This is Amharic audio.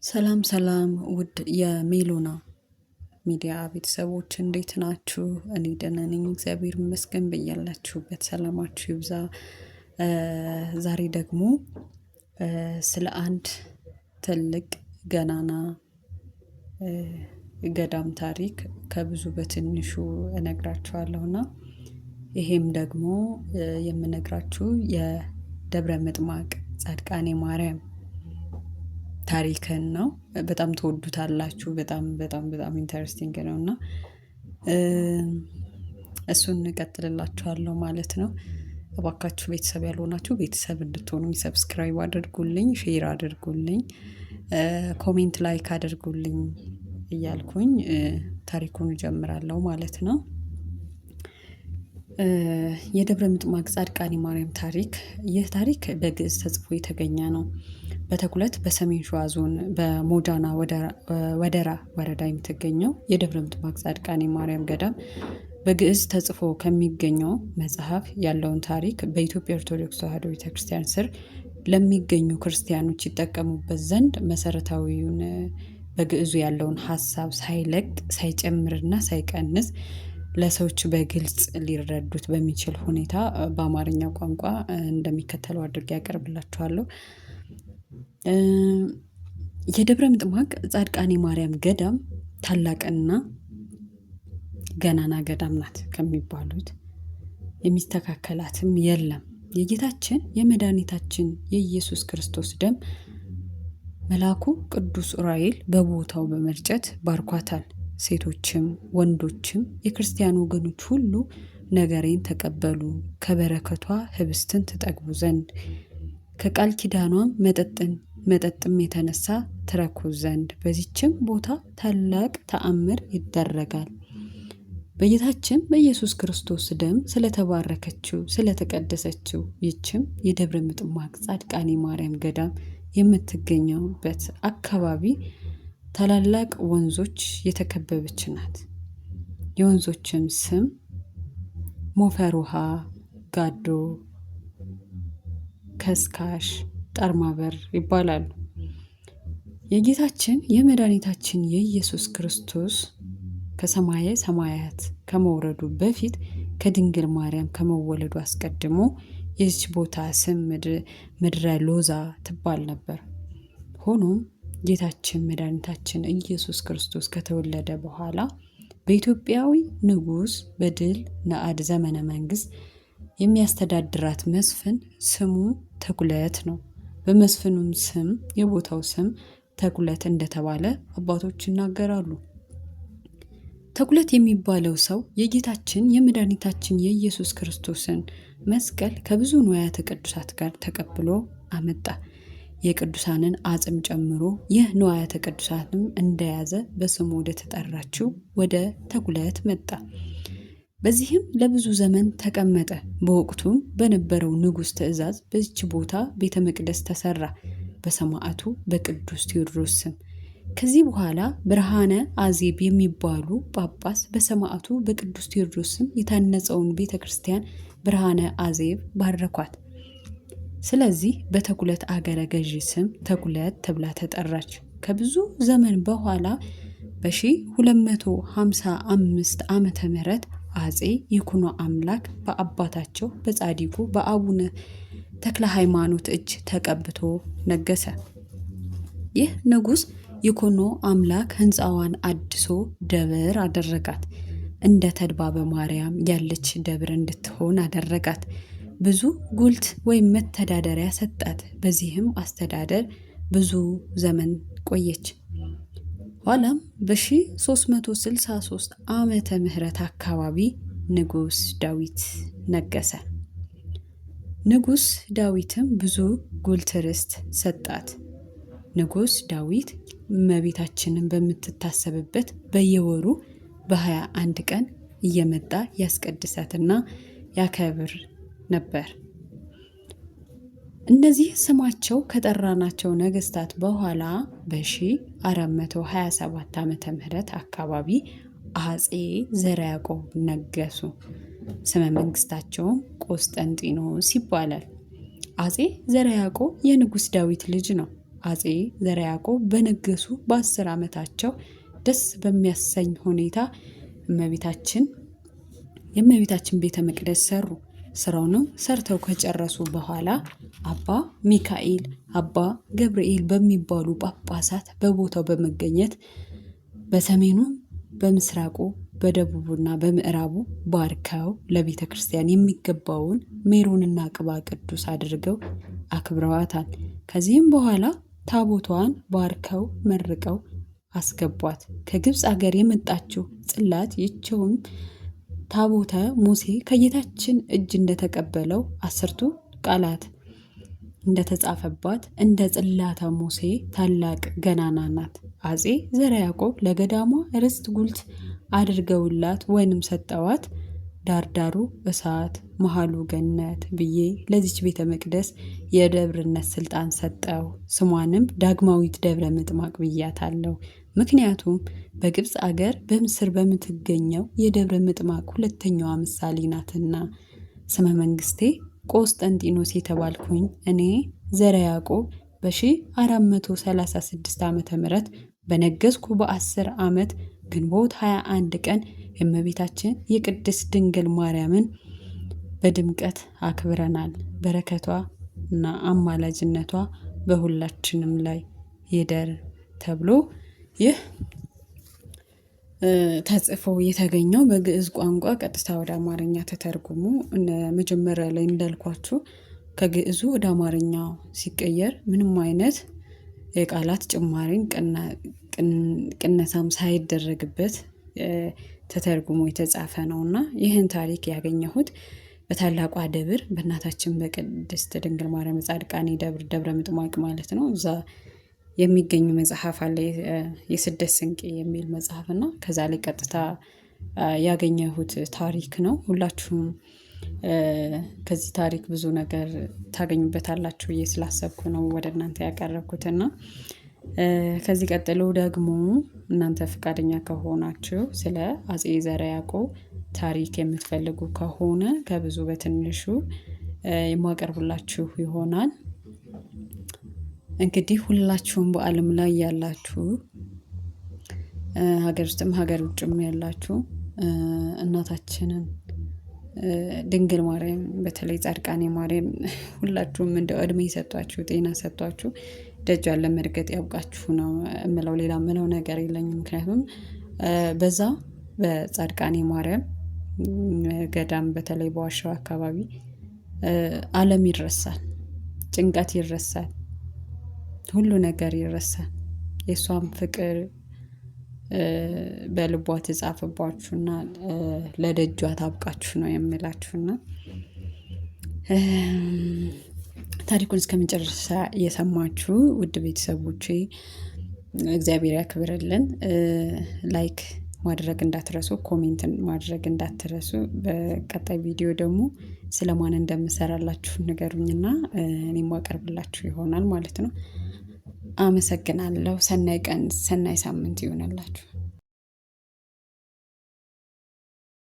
ሰላም ሰላም ውድ የሜሎና ሚዲያ ቤተሰቦች እንዴት ናችሁ? እኔ ደህና ነኝ፣ እግዚአብሔር ይመስገን። በያላችሁበት ሰላማችሁ ይብዛ። ዛሬ ደግሞ ስለ አንድ ትልቅ ገናና ገዳም ታሪክ ከብዙ በትንሹ እነግራችኋለሁና ይሄም ደግሞ የምነግራችሁ የደብረ ምጥማቅ ጻድቃኔ ማርያም ታሪክን ነው። በጣም ትወዱታላችሁ። በጣም ኢንተረስቲንግ ነውና እሱን እንቀጥልላችኋለሁ ማለት ነው። እባካችሁ ቤተሰብ ያልሆናችሁ ቤተሰብ እንድትሆኑ ሰብስክራይብ አድርጉልኝ፣ ሼር አድርጉልኝ፣ ኮሜንት ላይክ አድርጉልኝ እያልኩኝ ታሪኩን እጀምራለሁ ማለት ነው። የደብረ ምጥማቅ ጻድቃኔ ማርያም ታሪክ። ይህ ታሪክ በግዕዝ ተጽፎ የተገኘ ነው። በተኩለት በሰሜን ሸዋ ዞን በሞጃና ወደራ ወረዳ የምትገኘው የደብረ ምጥማቅ ጻድቃኔ ማርያም ገዳም በግዕዝ ተጽፎ ከሚገኘው መጽሐፍ ያለውን ታሪክ በኢትዮጵያ ኦርቶዶክስ ተዋሕዶ ቤተክርስቲያን ስር ለሚገኙ ክርስቲያኖች ይጠቀሙበት ዘንድ መሰረታዊውን በግዕዙ ያለውን ሐሳብ ሳይለቅ ሳይጨምርና ሳይቀንስ ለሰዎች በግልጽ ሊረዱት በሚችል ሁኔታ በአማርኛ ቋንቋ እንደሚከተለው አድርጌ ያቀርብላችኋለሁ። የደብረ ምጥማቅ ጻድቃኔ ማርያም ገዳም ታላቅና ገናና ገዳም ናት ከሚባሉት፣ የሚስተካከላትም የለም። የጌታችን የመድኃኒታችን የኢየሱስ ክርስቶስ ደም መልአኩ ቅዱስ ዑራኤል በቦታው በመርጨት ባርኳታል። ሴቶችም ወንዶችም የክርስቲያን ወገኖች ሁሉ ነገሬን ተቀበሉ፣ ከበረከቷ ህብስትን ትጠግቡ ዘንድ ከቃል ኪዳኗም መጠጥም የተነሳ ትረኩ ዘንድ በዚችም ቦታ ታላቅ ተአምር ይደረጋል። በጌታችን በኢየሱስ ክርስቶስ ደም ስለተባረከችው ስለተቀደሰችው ይችም የደብረ ምጥማቅ ጻድቃኔ ማርያም ገዳም የምትገኘውበት አካባቢ ታላላቅ ወንዞች የተከበበች ናት። የወንዞችም ስም ሞፈር ውሃ፣ ጋዶ፣ ከስካሽ፣ ጠርማበር ይባላሉ። የጌታችን የመድኃኒታችን የኢየሱስ ክርስቶስ ከሰማየ ሰማያት ከመውረዱ በፊት ከድንግል ማርያም ከመወለዱ አስቀድሞ የዚች ቦታ ስም ምድረ ሎዛ ትባል ነበር። ሆኖም ጌታችን መድኃኒታችን ኢየሱስ ክርስቶስ ከተወለደ በኋላ በኢትዮጵያዊ ንጉሥ በድል ነአድ ዘመነ መንግስት የሚያስተዳድራት መስፍን ስሙ ተኩለት ነው። በመስፍኑም ስም የቦታው ስም ተኩለት እንደተባለ አባቶች ይናገራሉ። ተኩለት የሚባለው ሰው የጌታችን የመድኃኒታችን የኢየሱስ ክርስቶስን መስቀል ከብዙ ንዋያተ ቅዱሳት ጋር ተቀብሎ አመጣ። የቅዱሳንን አጽም ጨምሮ ይህ ንዋያተ ቅዱሳትም እንደያዘ በስሙ ወደ ተጠራችው ወደ ተኩለት መጣ። በዚህም ለብዙ ዘመን ተቀመጠ። በወቅቱም በነበረው ንጉሥ ትእዛዝ በዚች ቦታ ቤተ መቅደስ ተሰራ፣ በሰማዕቱ በቅዱስ ቴዎድሮስ ስም። ከዚህ በኋላ ብርሃነ አዜብ የሚባሉ ጳጳስ በሰማዕቱ በቅዱስ ቴዎድሮስ ስም የታነጸውን ቤተ ክርስቲያን ብርሃነ አዜብ ባረኳት። ስለዚህ በተኩለት አገረ ገዢ ስም ተኩለት ተብላ ተጠራች። ከብዙ ዘመን በኋላ በ1255 ዓመተ ምህረት አጼ ይኩኖ አምላክ በአባታቸው በጻዲቁ በአቡነ ተክለ ሃይማኖት እጅ ተቀብቶ ነገሰ። ይህ ንጉሥ ይኩኖ አምላክ ሕንፃዋን አድሶ ደብር አደረጋት። እንደ ተድባበ ማርያም ያለች ደብር እንድትሆን አደረጋት። ብዙ ጉልት ወይም መተዳደሪያ ሰጣት። በዚህም አስተዳደር ብዙ ዘመን ቆየች። ኋላም በ1363 ዓመተ ምህረት አካባቢ ንጉሥ ዳዊት ነገሰ። ንጉሥ ዳዊትም ብዙ ጉልት ርስት ሰጣት። ንጉሥ ዳዊት እመቤታችንን በምትታሰብበት በየወሩ በ21 ቀን እየመጣ ያስቀድሳትና ያከብር ነበር። እነዚህ ስማቸው ከጠራናቸው ነገስታት በኋላ በ1427 ዓመተ ምህረት አካባቢ አጼ ዘርዓ ያዕቆብ ነገሱ። ስመ መንግስታቸውም ቆስጠንጢኖስ ይባላል። አጼ ዘርዓ ያዕቆብ የንጉሥ ዳዊት ልጅ ነው። አጼ ዘርዓ ያዕቆብ በነገሱ በ10 ዓመታቸው ደስ በሚያሰኝ ሁኔታ የእመቤታችን ቤተ መቅደስ ሰሩ። ስራውንም ሰርተው ከጨረሱ በኋላ አባ ሚካኤል፣ አባ ገብርኤል በሚባሉ ጳጳሳት በቦታው በመገኘት በሰሜኑ፣ በምስራቁ፣ በደቡቡና በምዕራቡ ባርከው ለቤተ ክርስቲያን የሚገባውን ሜሮንና ቅባ ቅዱስ አድርገው አክብረዋታል። ከዚህም በኋላ ታቦቷን ባርከው መርቀው አስገቧት። ከግብፅ አገር የመጣችው ጽላት ይችውም ታቦተ ሙሴ ከጌታችን እጅ እንደተቀበለው 10ቱ ቃላት እንደተጻፈባት እንደ ጽላተ ሙሴ ታላቅ ገናና ናት። አጼ ዘርዓ ያዕቆብ ለገዳሟ ርስት ጉልት አድርገውላት ወይንም ሰጠዋት። ዳርዳሩ እሳት መሃሉ ገነት ብዬ ለዚች ቤተ መቅደስ የደብርነት ስልጣን ሰጠው። ስሟንም ዳግማዊት ደብረ ምጥማቅ ብያታለሁ። ምክንያቱም በግብፅ አገር በምስር በምትገኘው የደብረ ምጥማቅ ሁለተኛዋ ምሳሌ ናትና። ስመ መንግስቴ ቆስጠንጢኖስ የተባልኩኝ እኔ ዘርዓ ያዕቆብ በ1436 ዓመተ ምህረት በነገስኩ በ10 ዓመት ግንቦት 21 ቀን የእመቤታችን የቅድስት ድንግል ማርያምን በድምቀት አክብረናል። በረከቷ እና አማላጅነቷ በሁላችንም ላይ ይደር ተብሎ ይህ ተጽፎ የተገኘው በግዕዝ ቋንቋ ቀጥታ ወደ አማርኛ ተተርጉሞ መጀመሪያ ላይ እንዳልኳችሁ ከግዕዙ ወደ አማርኛ ሲቀየር ምንም አይነት የቃላት ጭማሪን ቅነሳም ሳይደረግበት ተተርጉሞ የተጻፈ ነውና ይህን ታሪክ ያገኘሁት በታላቋ ደብር በእናታችን በቅድስት ድንግል ማርያም ጻድቃኔ ደብር ደብረ ምጥማቅ ማለት ነው። እዛ የሚገኙ መጽሐፍ አለ፣ የስደት ስንቄ የሚል መጽሐፍ እና ከዛ ላይ ቀጥታ ያገኘሁት ታሪክ ነው። ሁላችሁም ከዚህ ታሪክ ብዙ ነገር ታገኙበታላችሁ ብዬ ስላሰብኩ ነው ወደ እናንተ ያቀረብኩትና ከዚህ ቀጥሎ ደግሞ እናንተ ፈቃደኛ ከሆናችሁ ስለ አጼ ዘርዓ ያዕቆብ ታሪክ የምትፈልጉ ከሆነ ከብዙ በትንሹ የማቀርብላችሁ ይሆናል። እንግዲህ ሁላችሁም በዓለም ላይ ያላችሁ ሀገር ውስጥም ሀገር ውጭም ያላችሁ እናታችንን ድንግል ማርያም በተለይ ጻድቃኔ ማርያም ሁላችሁም እንደ እድሜ ሰጧችሁ ጤና ሰጧችሁ ደጇን ለመርገጥ ያብቃችሁ ነው እምለው። ሌላ ምለው ነገር የለኝም። ምክንያቱም በዛ በጻድቃኔ ማርያም ገዳም በተለይ በዋሻው አካባቢ ዓለም ይረሳል፣ ጭንቀት ይረሳል፣ ሁሉ ነገር ይረሳል። የሷም ፍቅር በልቧ ተጻፈባችሁና ለደጇ ታብቃችሁ ነው የምላችሁና ታሪኩን እስከመጨረሻ የሰማችሁ ውድ ቤተሰቦቼ እግዚአብሔር ያክብርልን። ላይክ ማድረግ እንዳትረሱ፣ ኮሜንት ማድረግ እንዳትረሱ። በቀጣይ ቪዲዮ ደግሞ ስለማን እንደምሰራላችሁ ንገሩኝና እኔም አቀርብላችሁ ይሆናል ማለት ነው። አመሰግናለሁ። ሰናይ ቀን፣ ሰናይ ሳምንት ይሆንላችሁ።